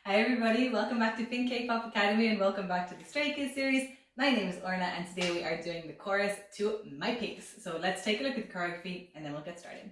Hi everybody, welcome back to Pink K-Pop Academy and welcome back to the Stray Kids series. My name is Orna and today we are doing the chorus to My Pigs. So let's take a look at the choreography and then we'll get started.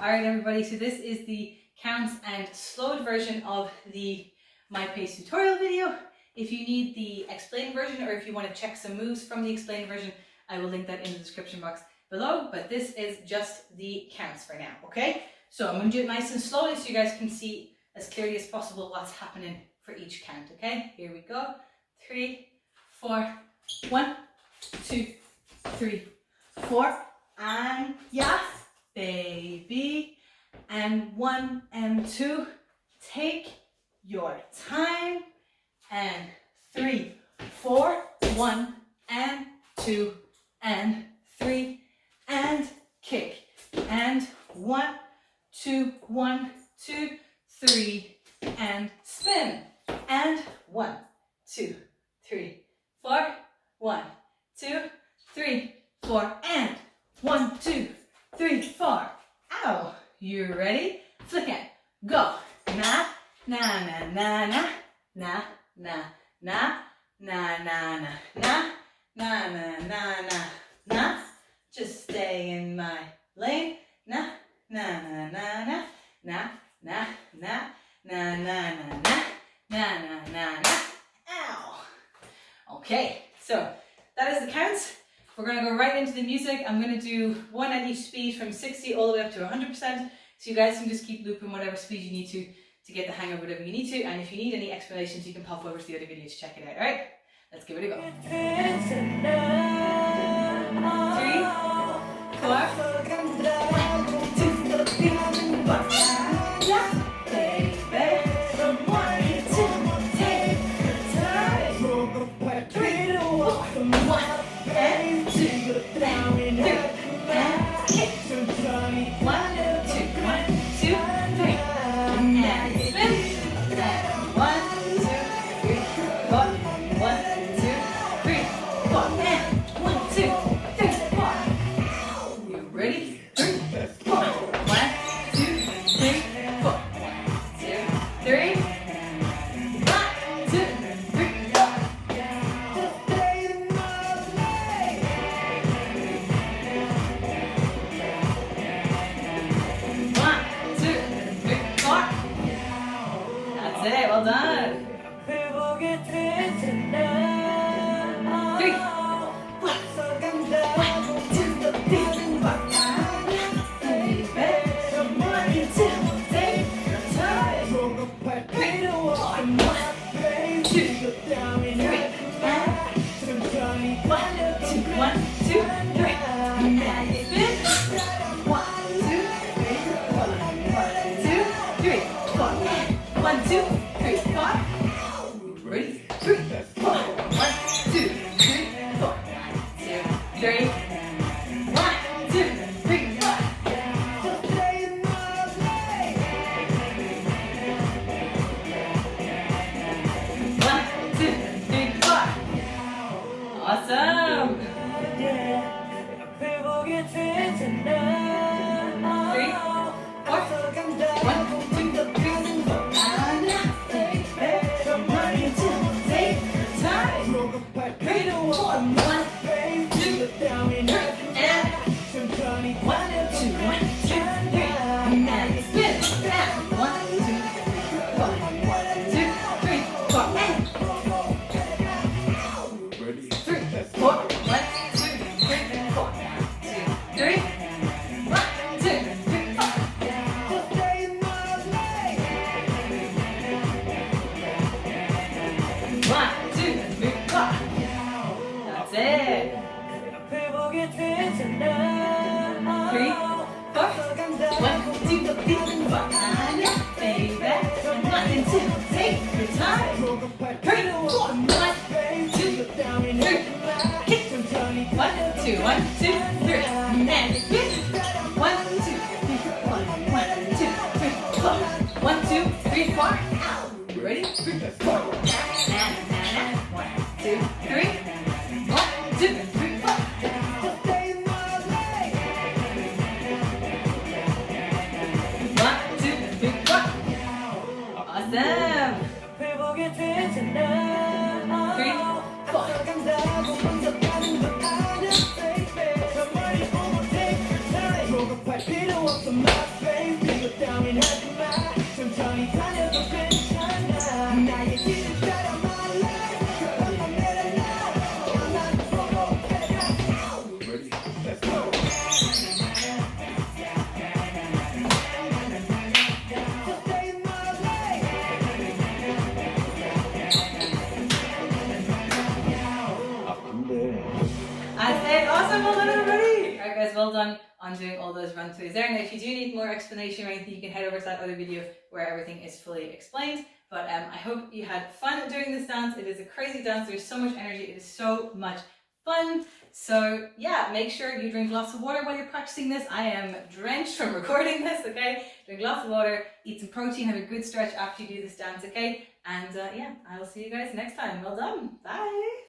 Alright everybody, so this is the counts and slowed version of the My Pace tutorial video. If you need the explained version or if you want to check some moves from the explained version, I will link that in the description box below, but this is just the counts for now, okay? So I'm going to do it nice and slowly so you guys can see as clearly as possible what's happening for each count, okay? Here we go. 3, 4, 1, 2, 3, 4, and yeah, baby, and 1 and 2, take your time, and 3, 4, 1 and 2 and 3 and kick, and 1, 2, 1, 2, 3 and spin, and 1, 2, 3, 4, 1, 2, 3, 4 and 1, 2, 3, 4. Ow! You ready? Flick it. Go. Na na na na na na na na na na na na na na na na na. Just stay in my lane. Na na na na na na na na na na na na na na na na. Ow! Okay, so that is the counts. We're going to go right into the music. I'm going to do one at each speed from 60 all the way up to 100%. So you guys can just keep looping whatever speed you need to get the hang of whatever you need to. And if you need any explanations, you can pop over to the other video to check it out. Alright, let's give it a go. 3, 4, 1, 2, 3, 4. Well done. 3, 1, 2, 3, 4. Ready? 3, 4. 1, 2, 3, 4. 2, 3. 1, 2, 3, 4. 1, 2, 3, 4. Awesome. 3, 4. 1, 2, 3. Three, four, 1, 2, 3, 4, baby. 1, 3, 4. Ready? 1, 2, 3. 1, 2, 3, 4. 1, 2, 3, 4. Awesome. 3, Awesome, well done everybody! Alright guys, well done on doing all those run-throughs there. Now if you do need more explanation or anything, you can head over to that other video where everything is fully explained. But I hope you had fun doing this dance. It is a crazy dance, there's so much energy, it is so much fun. So yeah, make sure you drink lots of water while you're practicing this. I am drenched from recording this, okay? Drink lots of water, eat some protein, have a good stretch after you do this dance, okay? And yeah, I will see you guys next time. Well done, bye!